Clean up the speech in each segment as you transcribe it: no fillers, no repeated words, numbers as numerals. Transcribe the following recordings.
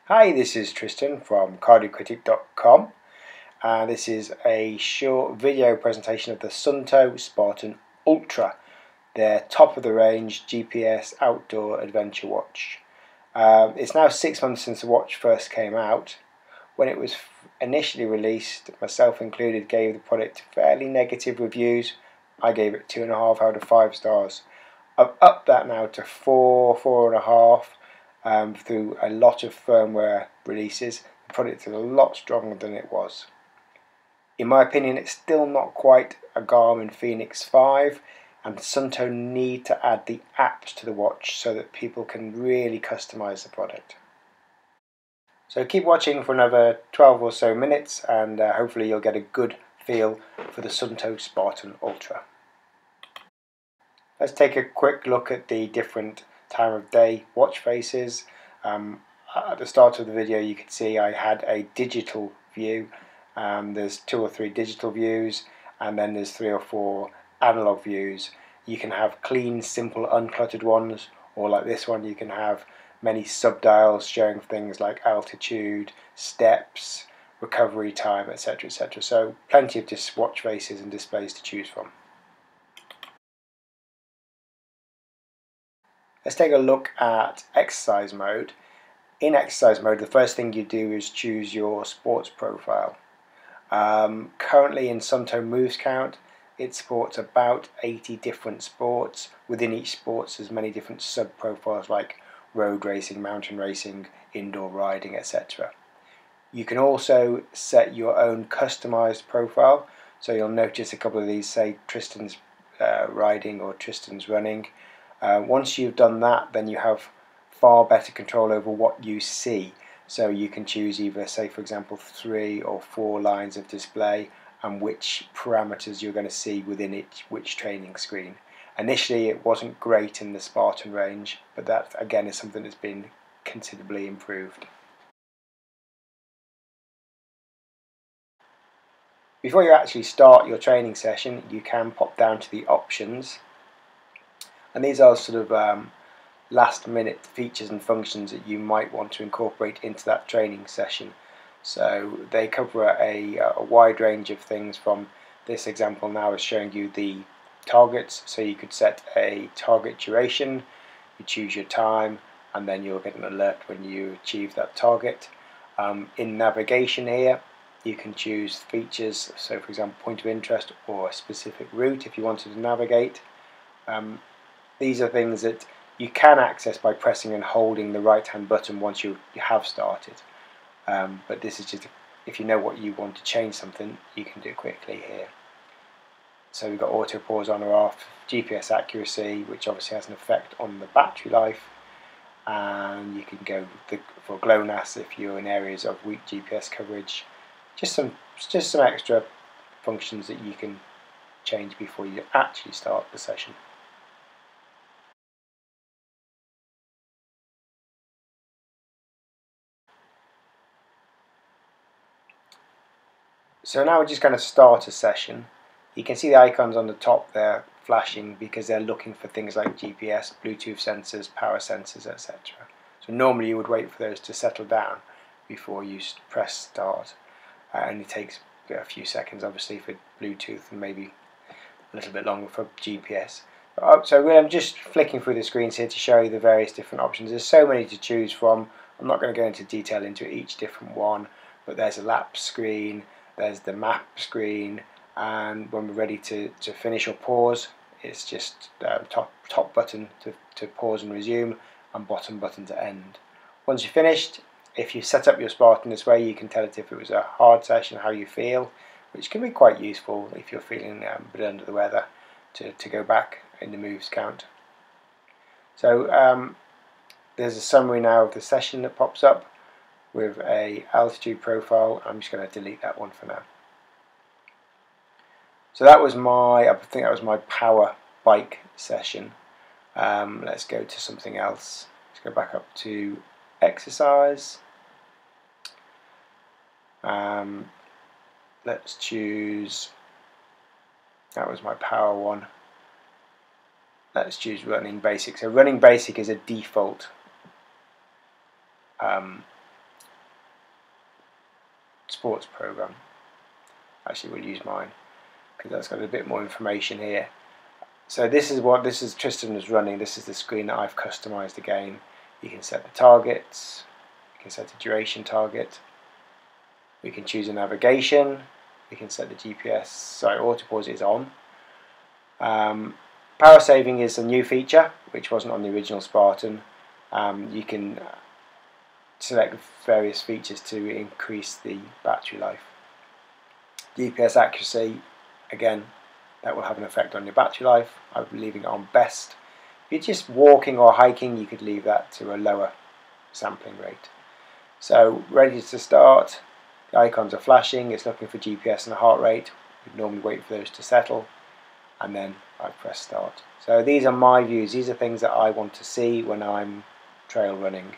Hi, this is Tristan from cardiocritic.com. This is a short video presentation of the Suunto Spartan Ultra, their top of the range GPS outdoor adventure watch. It's now 6 months since the watch first came out. When it was initially released, myself included, gave the product fairly negative reviews. I gave it 2.5 out of 5 stars. I've upped that now to 4.5. Through a lot of firmware releases. The product is a lot stronger than it was. In my opinion, it's still not quite a Garmin Fenix 5, and Suunto need to add the apps to the watch so that people can really customize the product. So keep watching for another 12 or so minutes, and hopefully you'll get a good feel for the Suunto Spartan Ultra. Let's take a quick look at the different time of day watch faces. At the start of the video you could see I had a digital view. There's 2 or 3 digital views, and then there's 3 or 4 analog views. You can have clean, simple, uncluttered ones, or like this one you can have many sub-dials showing things like altitude, steps, recovery time, etc, etc. So plenty of just watch faces and displays to choose from. Let's take a look at exercise mode. In exercise mode, the first thing you do is choose your sports profile. Currently in Suunto Moves Count, it supports about 80 different sports. Within each sport there's many different sub-profiles like road racing, mountain racing, indoor riding, etc. You can also set your own customized profile. So you'll notice a couple of these say Tristan's riding or Tristan's running. Once you've done that, then you have far better control over what you see. So you can choose either, say for example, 3 or 4 lines of display and which parameters you're going to see within which training screen. Initially it wasn't great in the Spartan range, but that again is something that's been considerably improved. Before you actually start your training session, you can pop down to the options, and these are sort of last minute features and functions that you might want to incorporate into that training session. So they cover a wide range of things. From this example now is showing you the targets, so you could set a target duration, you choose your time, and then you'll get an alert when you achieve that target. In navigation here you can choose features, so for example point of interest or a specific route if you wanted to navigate. These are things that you can access by pressing and holding the right hand button once you have started. But this is just, if you know what you want to change something, you can do it quickly here. So we've got auto pause on or off, GPS accuracy, which obviously has an effect on the battery life, and you can go for GLONASS if you're in areas of weak GPS coverage. Just some extra functions that you can change before you actually start the session. So now we're just going to start a session. You can see the icons on the top there flashing because they're looking for things like GPS, Bluetooth sensors, power sensors, etc. So normally you would wait for those to settle down before you press start. It only takes a few seconds obviously for Bluetooth and maybe a little bit longer for GPS. So I'm just flicking through the screens here to show you the various different options. There's so many to choose from. I'm not going to go into detail into each different one, but there's a lap screen, there's the map screen, and when we're ready to finish or pause, it's just top button to pause and resume, and bottom button to end. Once you're finished, if you set up your Spartan this way, you can tell it if it was a hard session, how you feel, which can be quite useful if you're feeling a bit under the weather to go back in the moves count. So there's a summary now of the session that pops up with a altitude profile. I'm just going to delete that one for now. So that was I think that was my power bike session. Let's go to something else. Let's go back up to exercise. Let's choose, that was my power one. Let's choose running basic. So running basic is a default sports program. Actually, we'll use mine because that's got a bit more information here. So this is Tristan is running. This is the screen that I've customized again. You can set the targets, you can set a duration target, we can choose a navigation, we can set the GPS, sorry, auto pause is on. Power saving is a new feature which wasn't on the original Spartan. You can select various features to increase the battery life. GPS accuracy, again, that will have an effect on your battery life. I'm leaving it on best. If you're just walking or hiking, you could leave that to a lower sampling rate. So ready to start. The icons are flashing. It's looking for GPS and a heart rate. We'd normally wait for those to settle, and then I press start. So these are my views. These are things that I want to see when I'm trail running.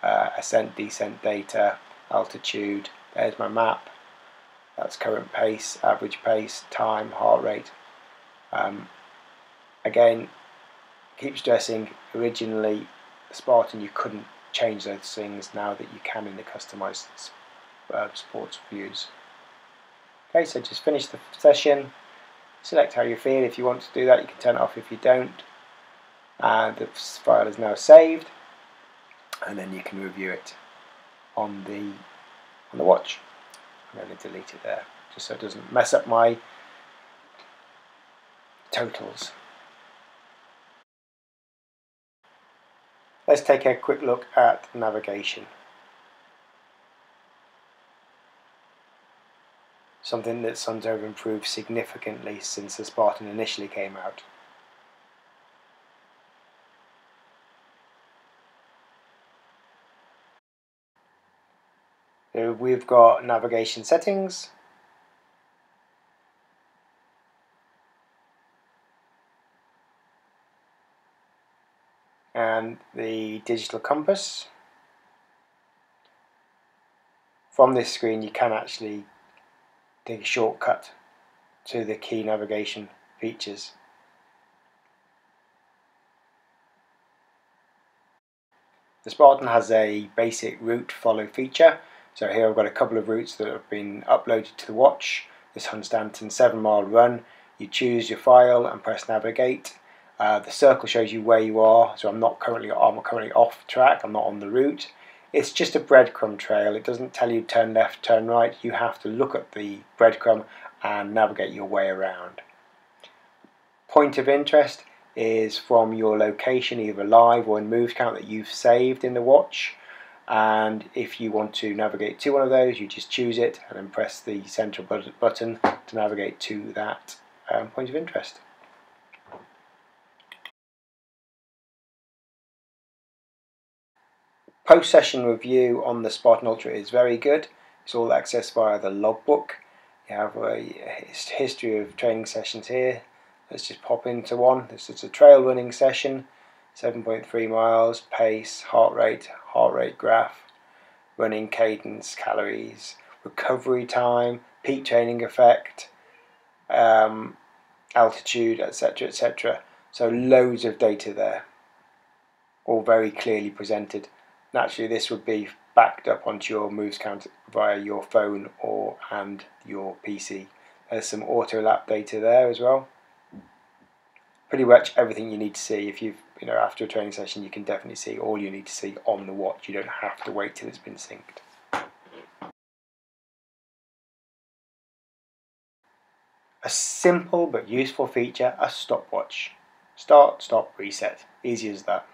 Ascent, descent data, altitude. There's my map. That's current pace, average pace, time, heart rate. Again, keep stressing, originally Spartan you couldn't change those things, now that you can in the customized sports views. Okay, so just finish the session, select how you feel. If you want to do that, you can turn it off if you don't. The file is now saved, and then you can review it on the watch. I'm going to delete it there, just so it doesn't mess up my totals. Let's take a quick look at navigation. Something that Suunto have improved significantly since the Spartan initially came out. So we've got navigation settings. And the digital compass. From this screen you can actually take a shortcut to the key navigation features. The Spartan has a basic route follow feature. So here I've got a couple of routes that have been uploaded to the watch. This Hunstanton 7-mile run. You choose your file and press navigate. The circle shows you where you are, so I'm currently off track, I'm not on the route. It's just a breadcrumb trail. It doesn't tell you turn left, turn right. You have to look at the breadcrumb and navigate your way around. Point of interest is from your location, either live or in moves count that you've saved in the watch. And if you want to navigate to one of those, you just choose it and then press the central button to navigate to that point of interest. Post-session review on the Spartan Ultra is very good. It's all accessed via the logbook. You have a history of training sessions here. Let's just pop into one. This is a trail running session, 7.3 miles, pace, heart rate graph, running cadence, calories, recovery time, peak training effect, altitude, etc., etc. So loads of data there, all very clearly presented. Naturally, this would be backed up onto your moves count via your phone and your PC. There's some auto lap data there as well. Pretty much everything you need to see. If after a training session, you can definitely see all you need to see on the watch. You don't have to wait till it's been synced. A simple but useful feature, a stopwatch. Start, stop, reset. Easy as that.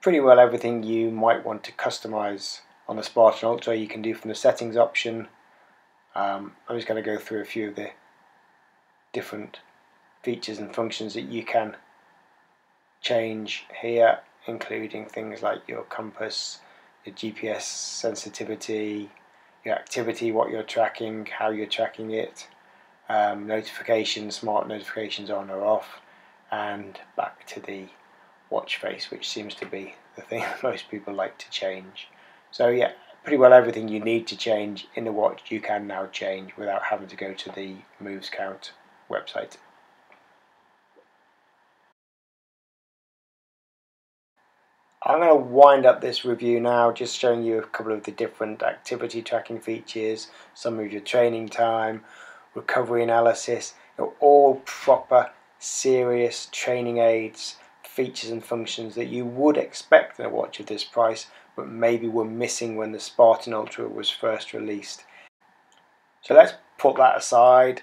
Pretty well everything you might want to customize on the Spartan Ultra you can do from the settings option. I'm just going to go through a few of the different features and functions that you can change here, including things like your compass, your GPS sensitivity, your activity, what you're tracking, how you're tracking it, notifications, smart notifications on or off, and back to the watch face, which seems to be the thing that most people like to change. So yeah, pretty well everything you need to change in the watch you can now change without having to go to the moves count website. I'm going to wind up this review now, just showing you a couple of the different activity tracking features, some of your training time, recovery analysis. They're all proper, serious training aids, features and functions that you would expect in a watch of this price, but maybe were missing when the Spartan Ultra was first released. So let's put that aside.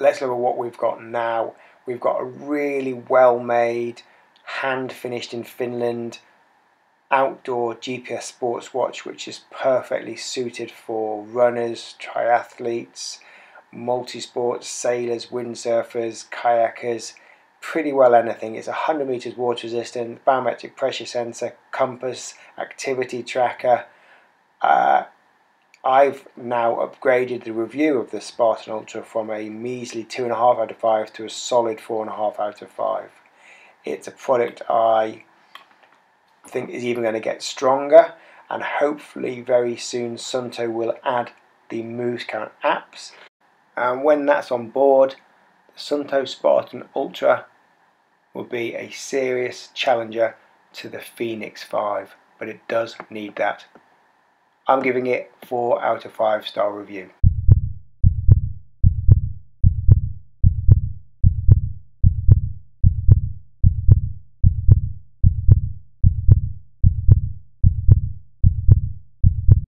Let's look at what we've got now. We've got a really well made, hand finished in Finland, outdoor GPS sports watch, which is perfectly suited for runners, triathletes, multi-sports, sailors, windsurfers, kayakers, pretty well anything. It's 100 meters water resistant, barometric pressure sensor, compass, activity tracker. I've now upgraded the review of the Spartan Ultra from a measly 2.5 out of 5 to a solid 4.5 out of 5. It's a product I think is even going to get stronger, and hopefully very soon Suunto will add the moves count apps, and when that's on board, the Suunto Spartan Ultra will be a serious challenger to the Fenix 5, but it does need that. I'm giving it 4 out of 5 star review.